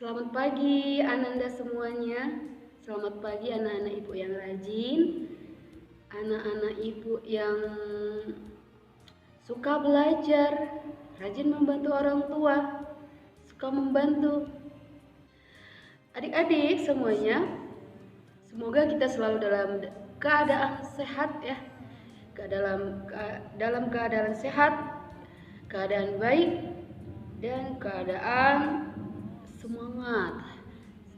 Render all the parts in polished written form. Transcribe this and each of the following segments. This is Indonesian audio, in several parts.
Selamat pagi Ananda semuanya. Selamat pagi anak-anak ibu yang rajin, anak-anak ibu yang suka belajar, rajin membantu orang tua, suka membantu. Adik-adik semuanya, semoga kita selalu dalam keadaan sehat ya. Dalam keadaan sehat, keadaan baik, dan keadaan semangat,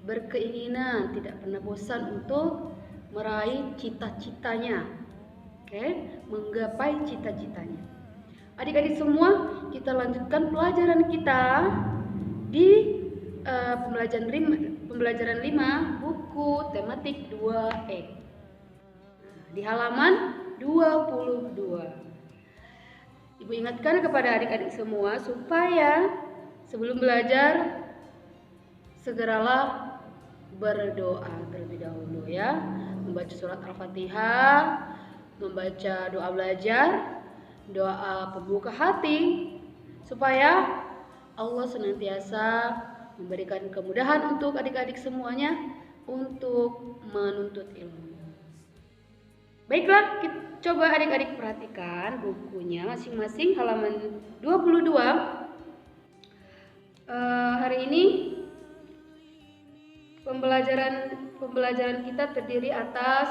berkeinginan, tidak pernah bosan untuk meraih cita-citanya. Menggapai cita-citanya. Adik-adik semua, kita lanjutkan pelajaran kita di pembelajaran 5 buku tematik 2E. Di halaman 22. Ibu ingatkan kepada adik-adik semua supaya sebelum belajar segeralah berdoa terlebih dahulu ya. Membaca surat Al-Fatihah, membaca doa belajar, doa pembuka hati, supaya Allah senantiasa memberikan kemudahan untuk adik-adik semuanya untuk menuntut ilmu. Baiklah, coba adik-adik perhatikan bukunya masing-masing halaman 22. Hari ini pembelajaran kita terdiri atas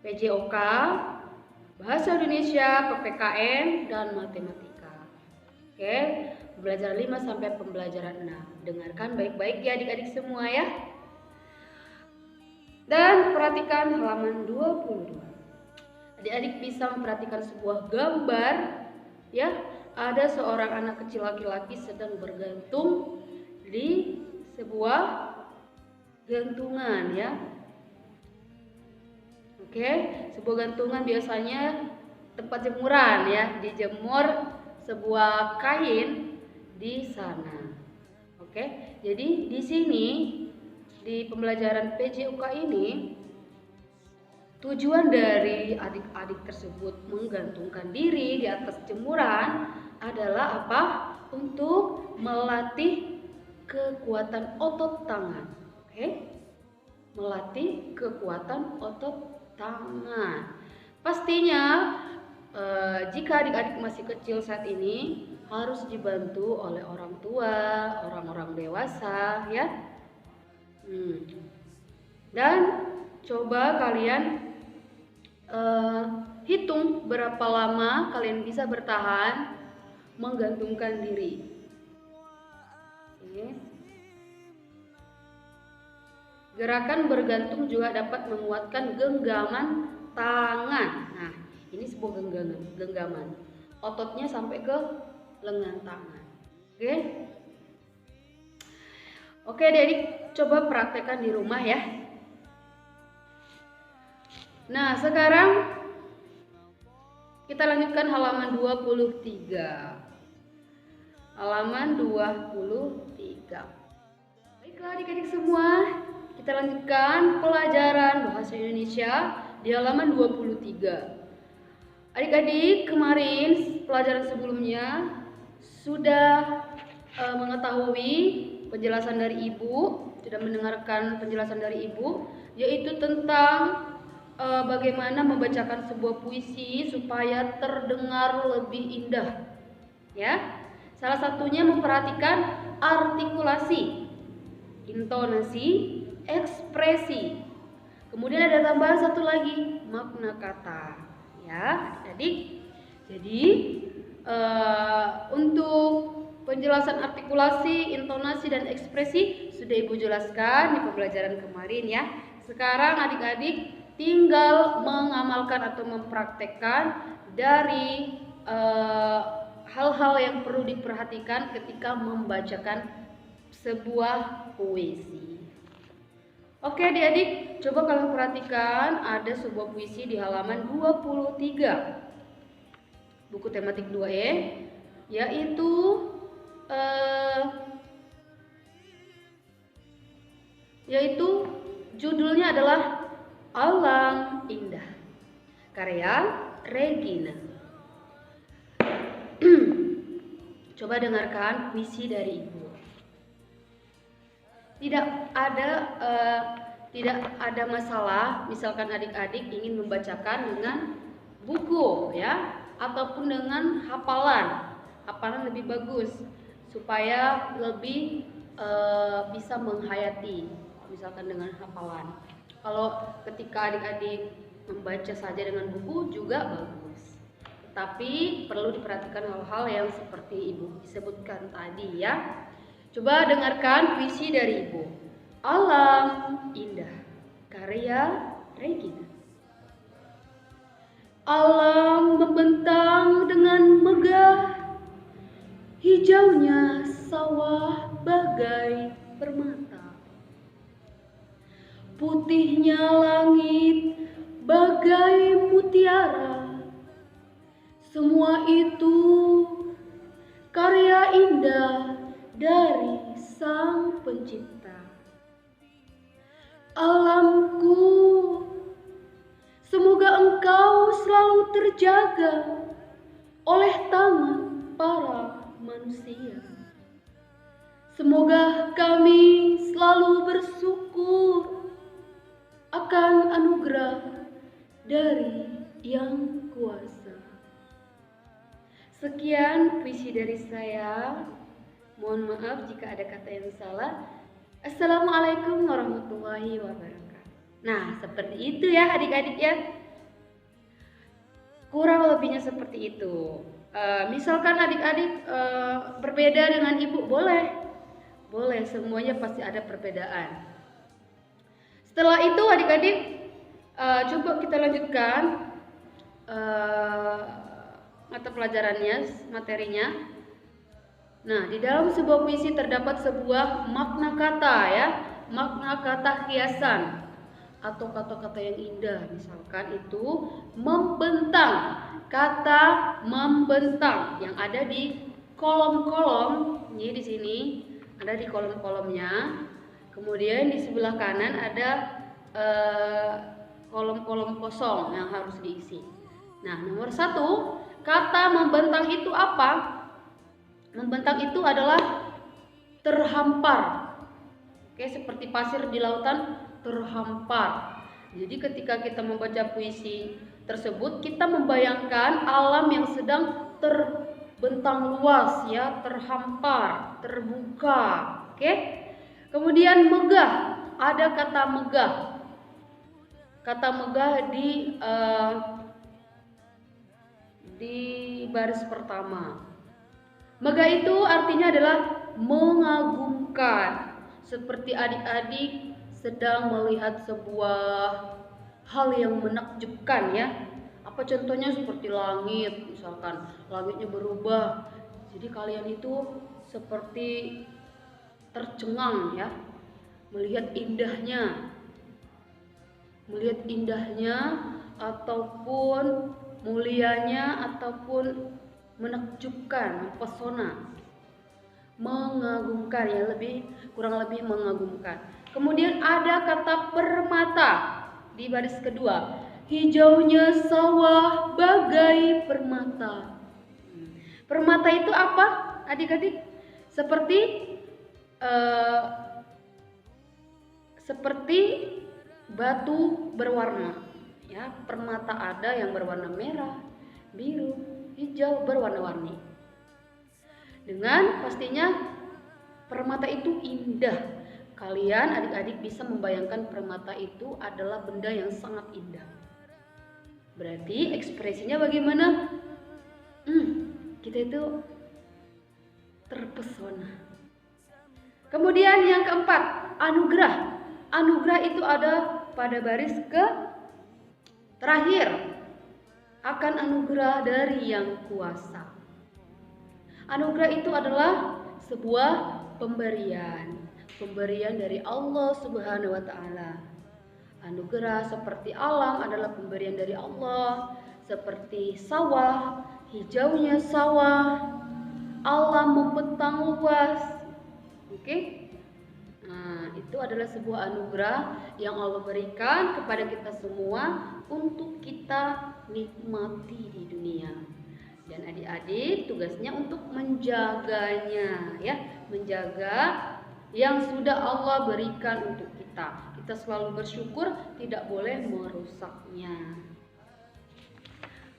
PJOK, Bahasa Indonesia, PPKN, dan Matematika. Pembelajaran 5 sampai pembelajaran 6. Dengarkan baik-baik ya adik-adik semua ya. Dan perhatikan halaman 22. Adik-adik bisa memperhatikan sebuah gambar ya. Ada seorang anak kecil laki-laki sedang bergantung di sebuah gantungan ya. Sebuah gantungan biasanya tempat jemuran ya, dijemur sebuah kain di sana. Jadi di sini di pembelajaran PJOK ini tujuan dari adik-adik tersebut menggantungkan diri di atas jemuran adalah apa? Untuk melatih kekuatan otot tangan. Melatih kekuatan otot tangan. Pastinya jika adik-adik masih kecil saat ini harus dibantu oleh orang tua, orang-orang dewasa ya. Dan coba kalian hitung berapa lama kalian bisa bertahan menggantungkan diri. Gerakan bergantung juga dapat menguatkan genggaman tangan. Nah, ini sebuah genggaman. Ototnya sampai ke lengan tangan. Oke, adik-adik, coba praktekkan di rumah ya. Nah, sekarang kita lanjutkan halaman 23. Halaman 23. Baiklah adik-adik semua, kita lanjutkan pelajaran bahasa Indonesia di halaman 23. Adik-adik, kemarin pelajaran sebelumnya sudah mengetahui penjelasan dari ibu, sudah mendengarkan penjelasan dari ibu, yaitu tentang bagaimana membacakan sebuah puisi supaya terdengar lebih indah. Ya, salah satunya memperhatikan artikulasi, intonasi, ekspresi. Kemudian ada tambahan satu lagi, makna kata. Ya, adik-adik. Jadi untuk penjelasan artikulasi, intonasi, dan ekspresi sudah ibu jelaskan di pembelajaran kemarin ya. Sekarang adik-adik tinggal mengamalkan atau mempraktekkan dari hal-hal yang perlu diperhatikan ketika membacakan sebuah puisi. Oke adik-adik, coba kalian perhatikan ada sebuah puisi di halaman 23 buku tematik 2E, yaitu judulnya adalah Alam Indah, karya Regina. Coba dengarkan puisi dari ibu. Tidak ada eh, tidak ada masalah misalkan adik-adik ingin membacakan dengan buku ya ataupun dengan hafalan lebih bagus supaya lebih bisa menghayati misalkan dengan hafalan. Kalau ketika adik-adik membaca saja dengan buku juga bagus, tapi perlu diperhatikan hal-hal yang seperti ibu disebutkan tadi ya. Coba dengarkan puisi dari ibu. Alam Indah, karya Regina. Alam membentang dengan megah, hijaunya sawah bagai permata, putihnya langit bagai mutiara. Semua itu karya indah dari Sang Pencipta. Alamku, semoga engkau selalu terjaga oleh tangan para manusia. Semoga kami selalu bersyukur akan anugerah dari Yang Kuasa. Sekian puisi dari saya. Mohon maaf jika ada kata yang salah. Assalamualaikum warahmatullahi wabarakatuh. Nah, seperti itu ya adik-adik ya. Kurang lebihnya seperti itu. Misalkan adik-adik berbeda dengan ibu, boleh. Boleh, semuanya pasti ada perbedaan. Setelah itu adik-adik coba kita lanjutkan mata pelajarannya, materinya. Nah, di dalam sebuah puisi terdapat sebuah makna kata ya, makna kata hiasan atau kata-kata yang indah. Misalkan itu membentang, kata membentang yang ada di kolom-kolom. Ini di sini ada di kolom-kolomnya. Kemudian di sebelah kanan ada kolom-kolom kosong yang harus diisi. Nah, nomor 1, kata membentang itu apa? Membentang itu adalah terhampar. Oke, seperti pasir di lautan terhampar. Jadi ketika kita membaca puisi tersebut, kita membayangkan alam yang sedang terbentang luas ya, terhampar, terbuka. Oke. Kemudian megah, ada kata megah. Kata megah di baris pertama. Megah itu artinya adalah mengagumkan, seperti adik-adik sedang melihat sebuah hal yang menakjubkan ya. Apa contohnya? Seperti langit, misalkan langitnya berubah. Jadi kalian itu seperti tercengang ya, melihat indahnya ataupun mulianya ataupun menakjubkan, mempesona, mengagumkan ya, kurang lebih mengagumkan. Kemudian ada kata permata di baris kedua. Hijaunya sawah bagai permata. Permata itu apa adik-adik? Seperti batu berwarna ya. Permata ada yang berwarna merah, biru, hijau, berwarna-warni. Dengan pastinya permata itu indah. Kalian adik-adik bisa membayangkan permata itu adalah benda yang sangat indah. Berarti ekspresinya bagaimana? Kita itu terpesona. Kemudian yang keempat, anugerah. Anugerah itu ada pada baris terakhir. Akan anugerah dari Yang Kuasa. Anugerah itu adalah sebuah pemberian dari Allah Subhanahu wa taala. Anugerah seperti alam adalah pemberian dari Allah, seperti sawah, hijaunya sawah, alam membentang luas. Oke? Nah, itu adalah sebuah anugerah yang Allah berikan kepada kita semua untuk kita nikmati di dunia. Dan adik-adik tugasnya untuk menjaganya ya, menjaga yang sudah Allah berikan untuk kita. Kita selalu bersyukur, tidak boleh merusaknya.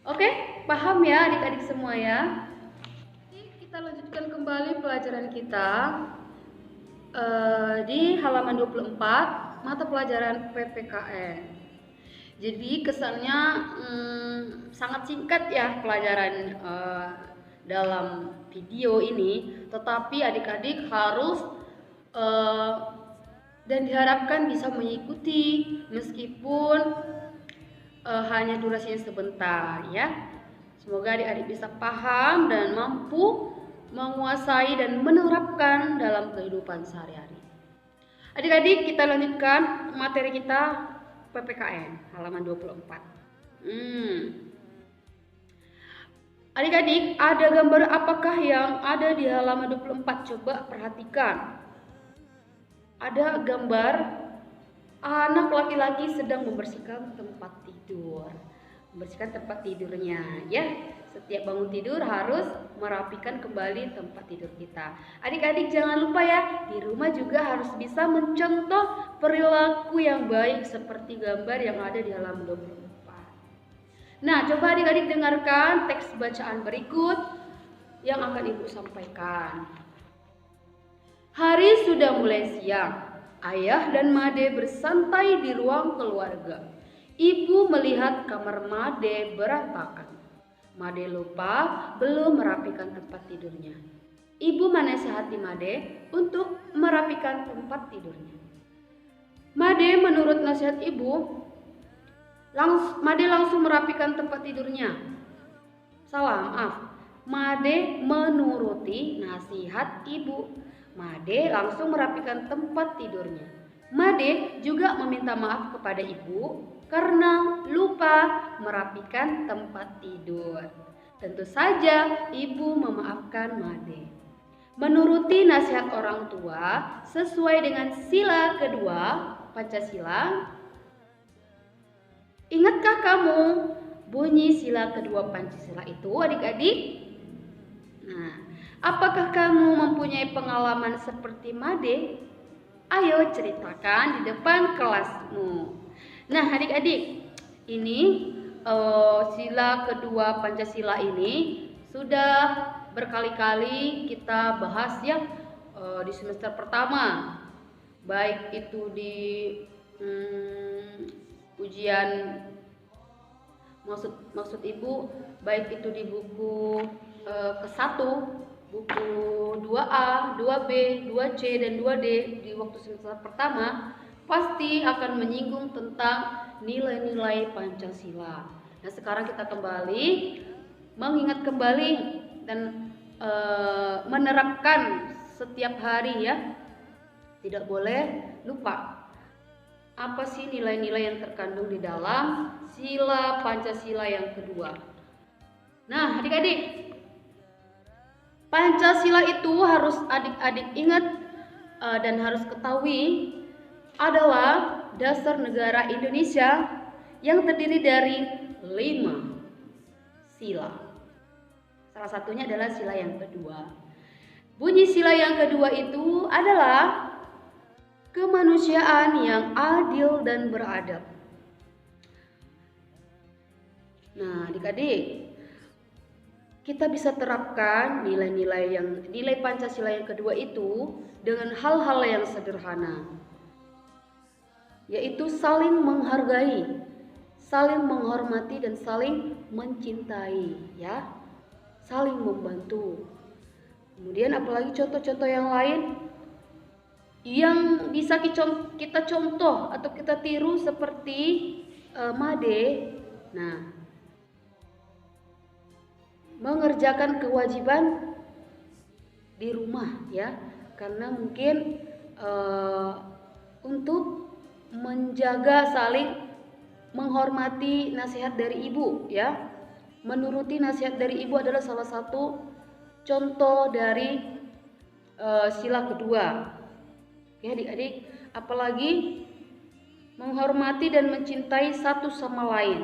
Oke, paham ya adik-adik semua ya? Kita lanjutkan kembali pelajaran kita di halaman 24 mata pelajaran PPKN. Jadi kesannya sangat singkat ya pelajaran dalam video ini, tetapi adik-adik harus dan diharapkan bisa mengikuti meskipun hanya durasinya sebentar ya. Semoga adik-adik bisa paham dan mampu menguasai dan menerapkan dalam kehidupan sehari-hari. Adik-adik, kita lanjutkan materi kita PPKN halaman 24. Adik-adik, ada gambar apakah yang ada di halaman 24? Coba perhatikan. Ada gambar anak laki-laki sedang membersihkan tempat tidur. Membersihkan tempat tidurnya ya. Setiap bangun tidur harus merapikan kembali tempat tidur kita. Adik-adik jangan lupa ya, di rumah juga harus bisa mencontoh perilaku yang baik seperti gambar yang ada di halaman 24. Nah, coba adik-adik dengarkan teks bacaan berikut yang akan Ibu sampaikan. Hari sudah mulai siang. Ayah dan Made bersantai di ruang keluarga. Ibu melihat kamar Made berantakan. Made lupa belum merapikan tempat tidurnya. Ibu menasihati Made untuk merapikan tempat tidurnya. Made menurut nasihat ibu, Made langsung merapikan tempat tidurnya. Salah, maaf. Made menuruti nasihat ibu. Made langsung merapikan tempat tidurnya. Made juga meminta maaf kepada ibu karena lupa merapikan tempat tidur. Tentu saja ibu memaafkan Made. Menuruti nasihat orang tua sesuai dengan sila kedua Pancasila. Ingatkah kamu bunyi sila kedua Pancasila itu adik-adik? Nah, apakah kamu mempunyai pengalaman seperti Made? Ayo ceritakan di depan kelasmu. Nah adik-adik, ini sila kedua Pancasila ini sudah berkali-kali kita bahas ya di semester pertama. Baik itu di ujian, maksud ibu, baik itu di buku ke-1, buku 2A, 2B, 2C, dan 2D di waktu semester pertama pasti akan menyinggung tentang nilai-nilai Pancasila. Nah sekarang kita kembali mengingat kembali dan menerapkan setiap hari ya. Tidak boleh lupa apa sih nilai-nilai yang terkandung di dalam sila Pancasila yang kedua. Nah adik-adik, Pancasila itu harus adik-adik ingat dan harus ketahui adalah dasar negara Indonesia yang terdiri dari 5 sila. Salah satunya adalah sila yang kedua. Bunyi sila yang kedua itu adalah kemanusiaan yang adil dan beradab. Nah, adik-adik, kita bisa terapkan nilai Pancasila yang kedua itu dengan hal-hal yang sederhana, yaitu saling menghargai, saling menghormati dan saling mencintai ya, saling membantu. Kemudian apalagi contoh-contoh yang lain yang bisa kita contoh atau kita tiru seperti Made. Nah, mengerjakan kewajiban di rumah ya, karena mungkin untuk menjaga saling menghormati nasihat dari ibu ya. Menuruti nasihat dari ibu adalah salah satu contoh dari sila kedua. Ya adik-adik, apalagi menghormati dan mencintai satu sama lain.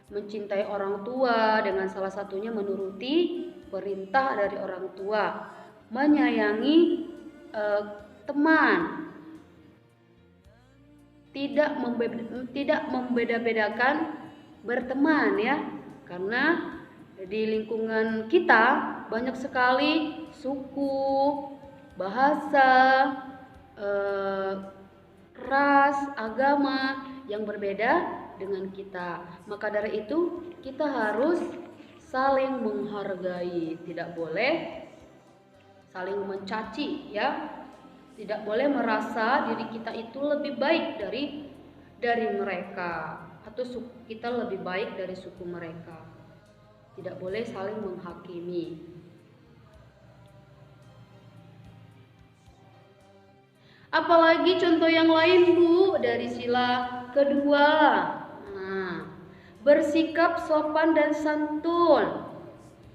Mencintai orang tua dengan salah satunya menuruti perintah dari orang tua. Menyayangi berteman. Tidak membeda-bedakan berteman ya, karena di lingkungan kita banyak sekali suku, bahasa, ras, agama yang berbeda dengan kita. Maka dari itu kita harus saling menghargai, tidak boleh saling mencaci ya. Tidak boleh merasa diri kita itu lebih baik dari mereka, atau kita lebih baik dari suku mereka. Tidak boleh saling menghakimi. Apalagi contoh yang lain Bu dari sila kedua. Nah, bersikap sopan dan santun.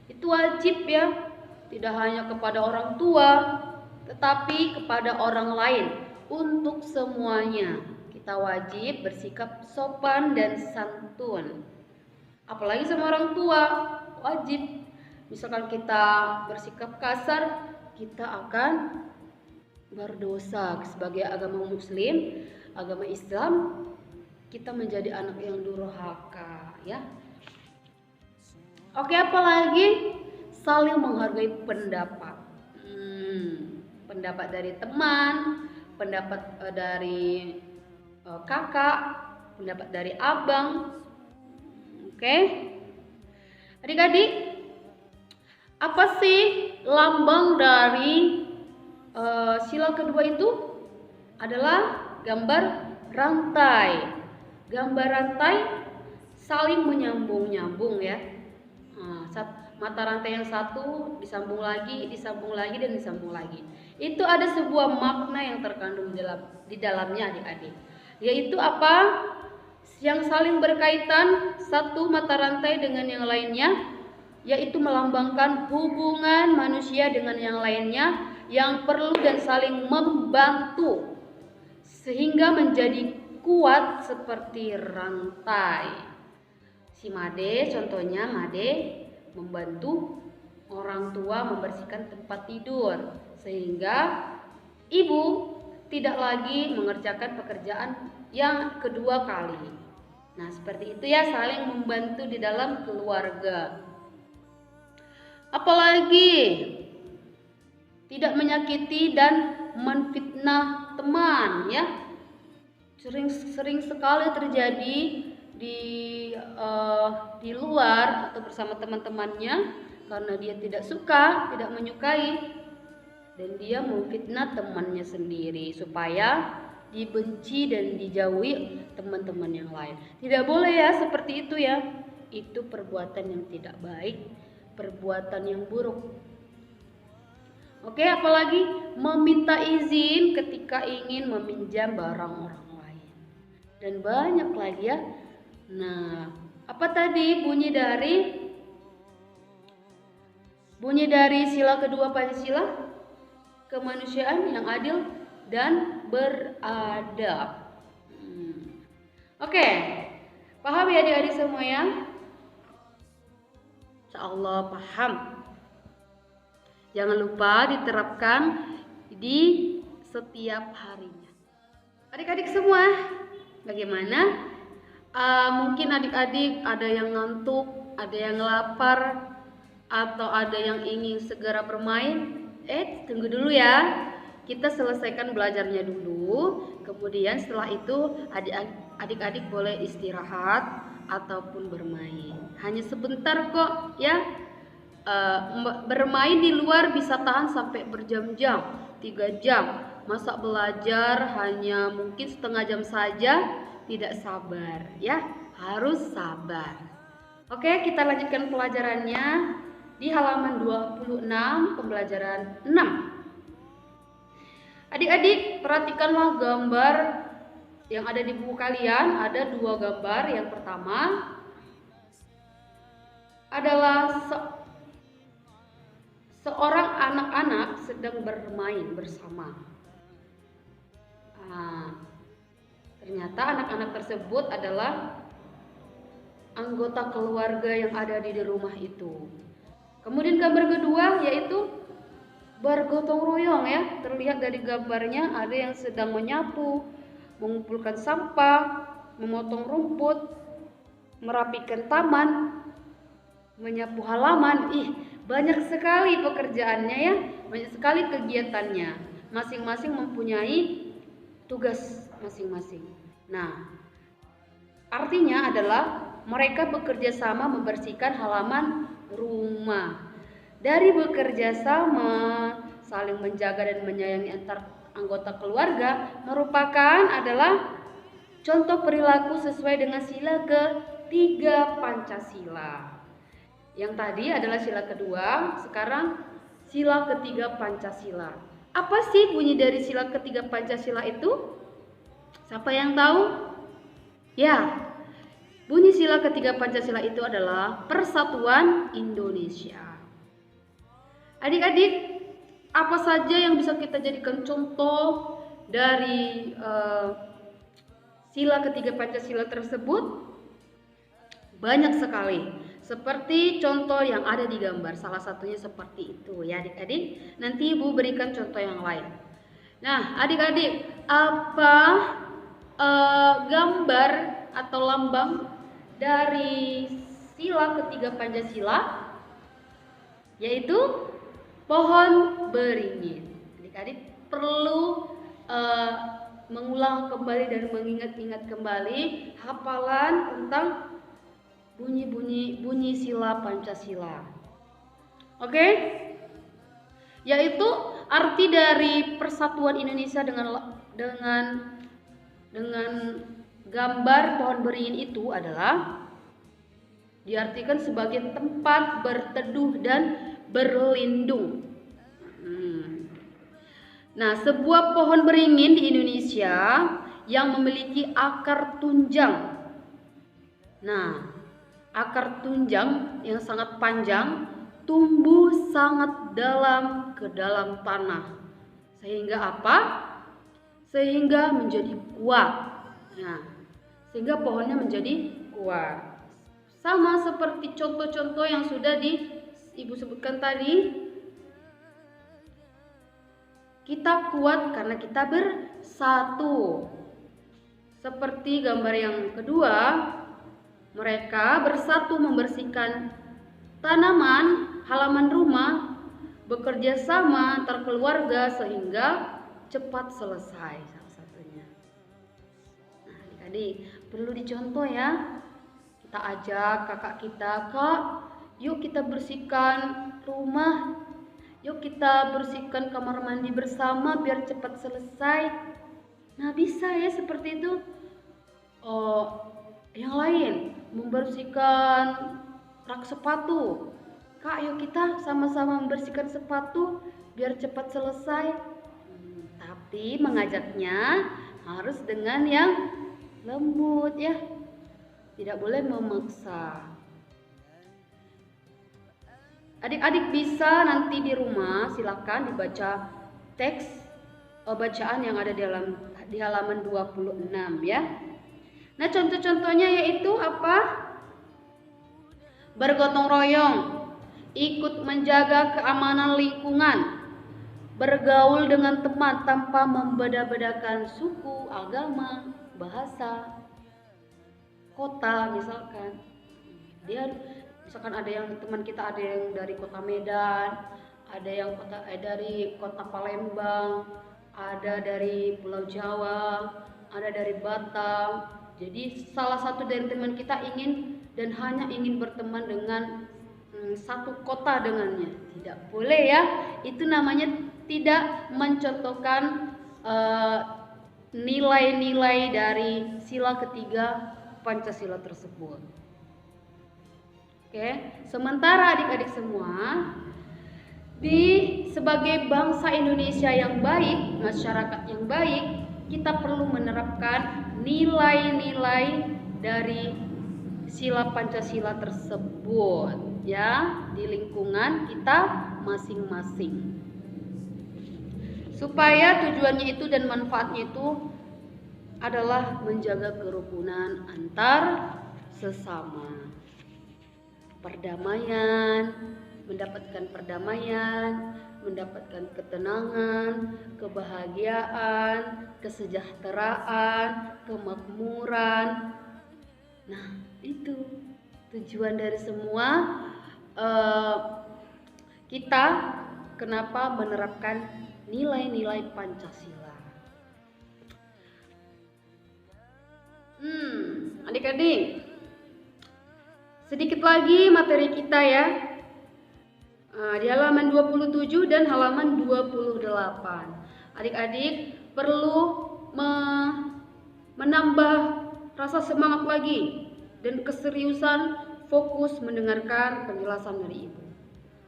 Itu wajib ya. Tidak hanya kepada orang tua, tetapi kepada orang lain. Untuk semuanya kita wajib bersikap sopan dan santun. Apalagi sama orang tua, wajib. Misalkan kita bersikap kasar, kita akan berdosa. Sebagai agama muslim, agama Islam, kita menjadi anak yang durhaka ya. Oke, apalagi saling menghargai pendapat. Pendapat dari teman, pendapat dari kakak, pendapat dari abang. Oke. Adik-adik, apa sih lambang dari sila kedua itu? Adalah gambar rantai. Gambar rantai saling menyambung-nyambung ya. Mata rantai yang satu disambung lagi, dan disambung lagi. Itu ada sebuah makna yang terkandung di dalamnya adik-adik. Yaitu apa? Yang saling berkaitan satu mata rantai dengan yang lainnya, yaitu melambangkan hubungan manusia dengan yang lainnya yang perlu dan saling membantu sehingga menjadi kuat seperti rantai. Si Made, contohnya Made membantu orang tua membersihkan tempat tidur sehingga ibu tidak lagi mengerjakan pekerjaan yang kedua kali. Nah, seperti itu ya, saling membantu di dalam keluarga. Apalagi tidak menyakiti dan menfitnah teman ya. Sering sekali terjadi di luar atau bersama teman-temannya karena dia tidak suka, tidak menyukai, dan dia memfitnah temannya sendiri supaya dibenci dan dijauhi teman-teman yang lain. Tidak boleh ya seperti itu ya. Itu perbuatan yang tidak baik, perbuatan yang buruk. Oke, apalagi meminta izin ketika ingin meminjam barang orang lain. Dan banyak lagi ya. Nah, apa tadi bunyi dari sila kedua Pancasila? Kemanusiaan yang adil dan beradab. Oke, paham ya adik-adik semua ya? Insyaallah paham. Jangan lupa diterapkan di setiap harinya. Adik-adik semua, bagaimana? Mungkin adik-adik ada yang ngantuk, ada yang lapar, atau ada yang ingin segera bermain. Tunggu dulu ya. Kita selesaikan belajarnya dulu. Kemudian setelah itu adik-adik boleh istirahat ataupun bermain. Hanya sebentar kok ya. Bermain di luar bisa tahan sampai berjam-jam, 3 jam. Masa belajar hanya mungkin setengah jam saja, tidak sabar ya, harus sabar. Oke, kita lanjutkan pelajarannya di halaman 26, pembelajaran 6. Adik-adik, perhatikanlah gambar yang ada di buku kalian. Ada 2 gambar. Yang pertama adalah seorang anak-anak sedang bermain bersama. Ternyata anak-anak tersebut adalah anggota keluarga yang ada di rumah itu. Kemudian gambar kedua yaitu bergotong royong ya. Terlihat dari gambarnya ada yang sedang menyapu, mengumpulkan sampah, memotong rumput, merapikan taman, menyapu halaman. Banyak sekali pekerjaannya ya, banyak sekali kegiatannya. Masing-masing mempunyai tugas masing-masing. Nah, artinya adalah mereka bekerja sama membersihkan halaman rumah. Dari bekerja sama, saling menjaga dan menyayangi antar anggota keluarga merupakan adalah contoh perilaku sesuai dengan sila ketiga Pancasila. Yang tadi adalah sila kedua, sekarang sila ketiga Pancasila. Apa sih bunyi dari sila ketiga Pancasila itu? Siapa yang tahu? Ya, bunyi sila ketiga Pancasila itu adalah Persatuan Indonesia. Adik-adik, apa saja yang bisa kita jadikan contoh dari sila ketiga Pancasila tersebut? Banyak sekali. Seperti contoh yang ada di gambar, salah satunya seperti itu ya adik-adik. Nanti Ibu berikan contoh yang lain. Nah, adik-adik, apa gambar atau lambang dari sila ketiga Pancasila? Yaitu pohon beringin. Adik-adik perlu mengulang kembali dan mengingat-ingat kembali hafalan tentang bunyi sila Pancasila. Oke? Yaitu arti dari persatuan Indonesia dengan gambar pohon beringin itu adalah diartikan sebagai tempat berteduh dan berlindung. Nah, sebuah pohon beringin di Indonesia yang memiliki akar tunjang. Nah, akar tunjang yang sangat panjang tumbuh sangat dalam ke dalam tanah. Sehingga apa? Sehingga menjadi kuat. Nah, sehingga pohonnya menjadi kuat. Sama seperti contoh-contoh yang sudah Ibu sebutkan tadi. Kita kuat karena kita bersatu. Seperti gambar yang kedua, mereka bersatu membersihkan tanaman, halaman rumah, bekerja sama antar keluarga sehingga cepat selesai salah satunya. Nah, adik-adik perlu dicontoh ya. Kita ajak kakak kita, "Kak, yuk kita bersihkan rumah. Yuk kita bersihkan kamar mandi bersama biar cepat selesai." Nah, bisa ya seperti itu. Yang lain, membersihkan rak sepatu. "Kak, yuk kita sama-sama membersihkan sepatu biar cepat selesai." Tapi mengajaknya harus dengan yang lembut ya. Tidak boleh memaksa. Adik-adik bisa nanti di rumah silakan dibaca teks bacaan yang ada di halaman 26 ya. Nah, contoh-contohnya yaitu apa? Bergotong royong, ikut menjaga keamanan lingkungan, bergaul dengan teman tanpa membeda-bedakan suku, agama, bahasa, kota misalkan. Misalkan ada yang teman kita ada yang dari kota Medan, ada yang dari kota Palembang, ada dari Pulau Jawa, ada dari Batam. Jadi salah satu dari teman kita ingin dan hanya ingin berteman dengan satu kota dengannya. Tidak boleh ya. Itu namanya tidak mencontohkan nilai-nilai dari sila ketiga Pancasila tersebut. Oke, sementara adik-adik semua, sebagai bangsa Indonesia yang baik, masyarakat yang baik, kita perlu menerapkan nilai-nilai dari sila Pancasila tersebut ya di lingkungan kita masing-masing. Supaya tujuannya itu dan manfaatnya itu adalah menjaga kerukunan antar sesama. Perdamaian, mendapatkan perdamaian, mendapatkan ketenangan, kebahagiaan, kesejahteraan, kemakmuran. Nah, itu tujuan dari semua kita kenapa menerapkan nilai-nilai Pancasila. Adik-adik, sedikit lagi materi kita ya. Di halaman 27 dan halaman 28. Adik-adik perlu menambah rasa semangat lagi dan keseriusan fokus mendengarkan penjelasan dari Ibu.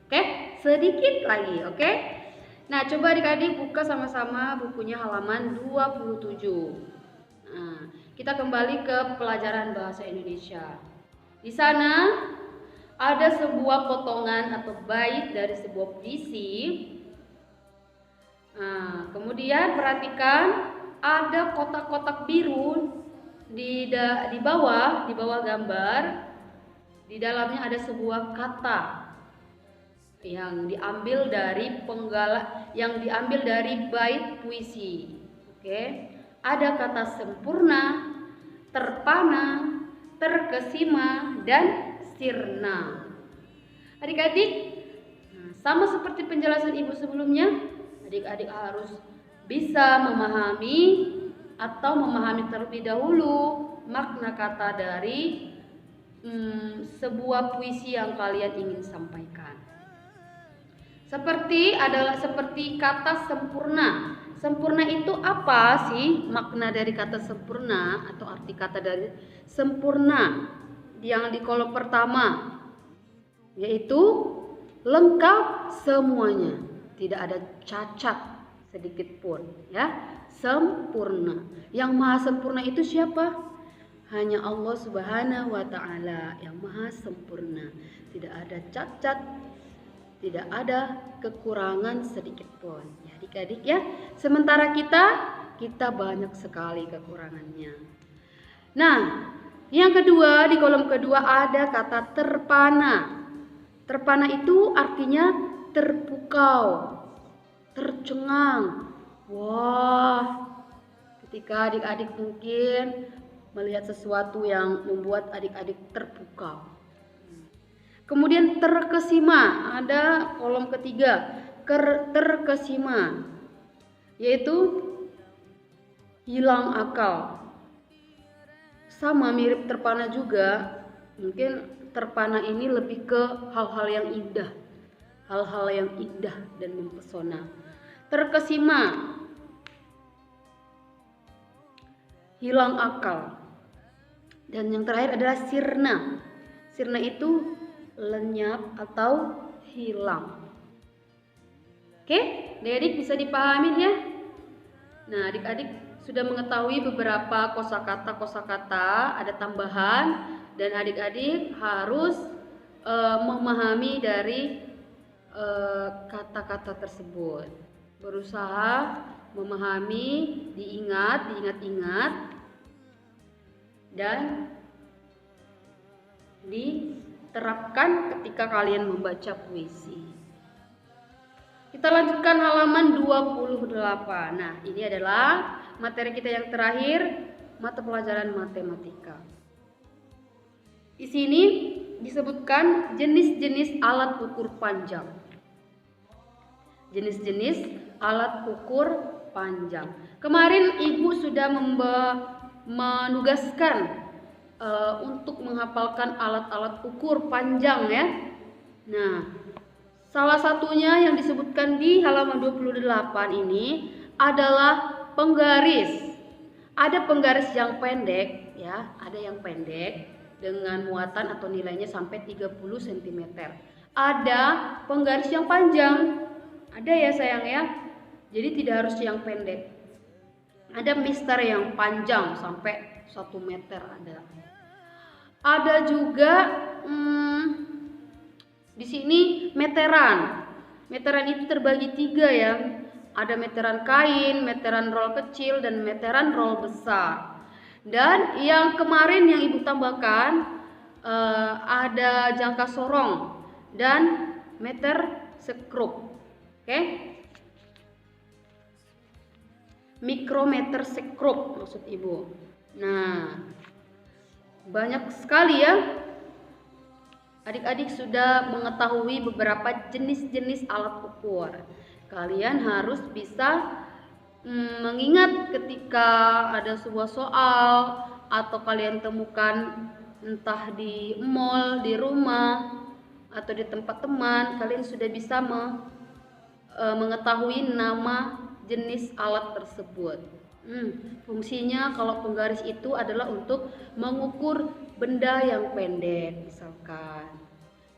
Oke, sedikit lagi, oke? Nah, coba adik-adik buka sama-sama bukunya halaman 27. Nah, kita kembali ke pelajaran bahasa Indonesia. Di sana ada sebuah potongan atau bait dari sebuah puisi. Nah, kemudian perhatikan ada kotak-kotak biru di bawah gambar. Di dalamnya ada sebuah kata yang diambil dari bait puisi. Oke. Ada kata sempurna, terpana, terkesima, dan sirna. Adik-adik, sama seperti penjelasan Ibu sebelumnya, adik-adik harus bisa memahami terlebih dahulu makna kata dari sebuah puisi yang kalian ingin sampaikan. Seperti kata sempurna. Sempurna itu apa sih makna dari kata sempurna atau arti kata dari sempurna? Yang di kolom pertama, yaitu lengkap semuanya, tidak ada cacat sedikit pun, ya. Sempurna. Yang maha sempurna itu siapa? Hanya Allah Subhanahu wa Ta'ala yang maha sempurna, tidak ada cacat, tidak ada kekurangan sedikit pun. Ya, adik-adik ya. Sementara kita banyak sekali kekurangannya. Nah, yang kedua, di kolom kedua ada kata terpana. Terpana itu artinya terpukau, tercengang. Wah, ketika adik-adik mungkin melihat sesuatu yang membuat adik-adik terpukau. Kemudian terkesima, ada kolom ketiga, terkesima, yaitu hilang akal. Sama mirip terpana juga, mungkin terpana ini lebih ke hal-hal yang indah, dan mempesona. Terkesima, hilang akal. Dan yang terakhir adalah sirna. Sirna itu lenyap atau hilang. Oke, adik-adik bisa dipahami ya? Nah, adik-adik sudah mengetahui beberapa kosakata, ada tambahan, dan adik-adik harus memahami dari kata-kata tersebut. Berusaha memahami, diingat-ingat, dan diterapkan ketika kalian membaca puisi. Kita lanjutkan halaman 28. Nah, ini adalah materi kita yang terakhir, mata pelajaran matematika. Di sini disebutkan jenis-jenis alat ukur panjang. Jenis-jenis alat ukur panjang. Kemarin Ibu sudah menugaskan untuk menghafalkan alat-alat ukur panjang ya. Nah, salah satunya yang disebutkan di halaman 28 ini adalah penggaris. Ada penggaris yang pendek ya, ada yang pendek dengan muatan atau nilainya sampai 30 cm. Ada penggaris yang panjang. Ada ya sayang ya. Jadi tidak harus yang pendek. Ada mister yang panjang sampai 1 meter ada. Ada juga di sini meteran. Meteran itu terbagi 3 ya. Ada meteran kain, meteran roll kecil, dan meteran roll besar. Dan yang kemarin yang Ibu tambahkan ada jangka sorong dan meter skrup. Oke. Mikrometer sekrup maksud Ibu. Nah, banyak sekali ya. Adik-adik sudah mengetahui beberapa jenis-jenis alat ukur. Kalian harus bisa mengingat ketika ada sebuah soal atau kalian temukan entah di mall, di rumah, atau di tempat teman, kalian sudah bisa mengetahui nama jenis alat tersebut. Fungsinya kalau penggaris itu adalah untuk mengukur benda yang pendek misalkan.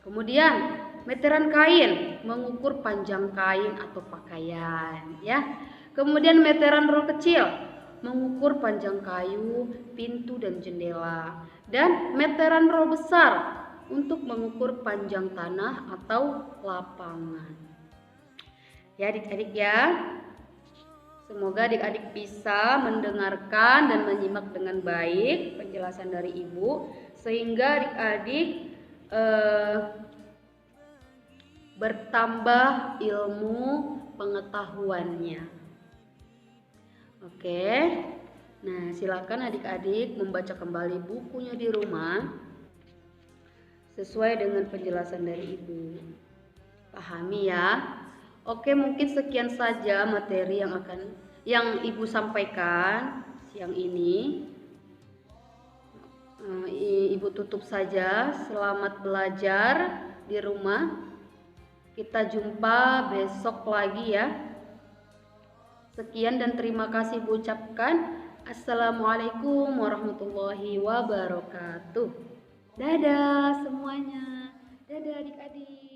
Kemudian meteran kain mengukur panjang kain atau pakaian ya. Kemudian meteran rol kecil mengukur panjang kayu, pintu dan jendela. Dan meteran rol besar untuk mengukur panjang tanah atau lapangan. Ya adik-adik ya. Semoga adik-adik bisa mendengarkan dan menyimak dengan baik penjelasan dari Ibu sehingga adik-adik bertambah ilmu pengetahuannya. Oke. Nah, silakan adik-adik membaca kembali bukunya di rumah sesuai dengan penjelasan dari Ibu. Pahami ya? Oke, mungkin sekian saja materi yang Ibu sampaikan siang ini. Ibu tutup saja. Selamat belajar di rumah. Kita jumpa besok lagi ya. Sekian dan terima kasih Ibu ucapkan. Assalamualaikum warahmatullahi wabarakatuh. Dadah semuanya. Dadah adik-adik.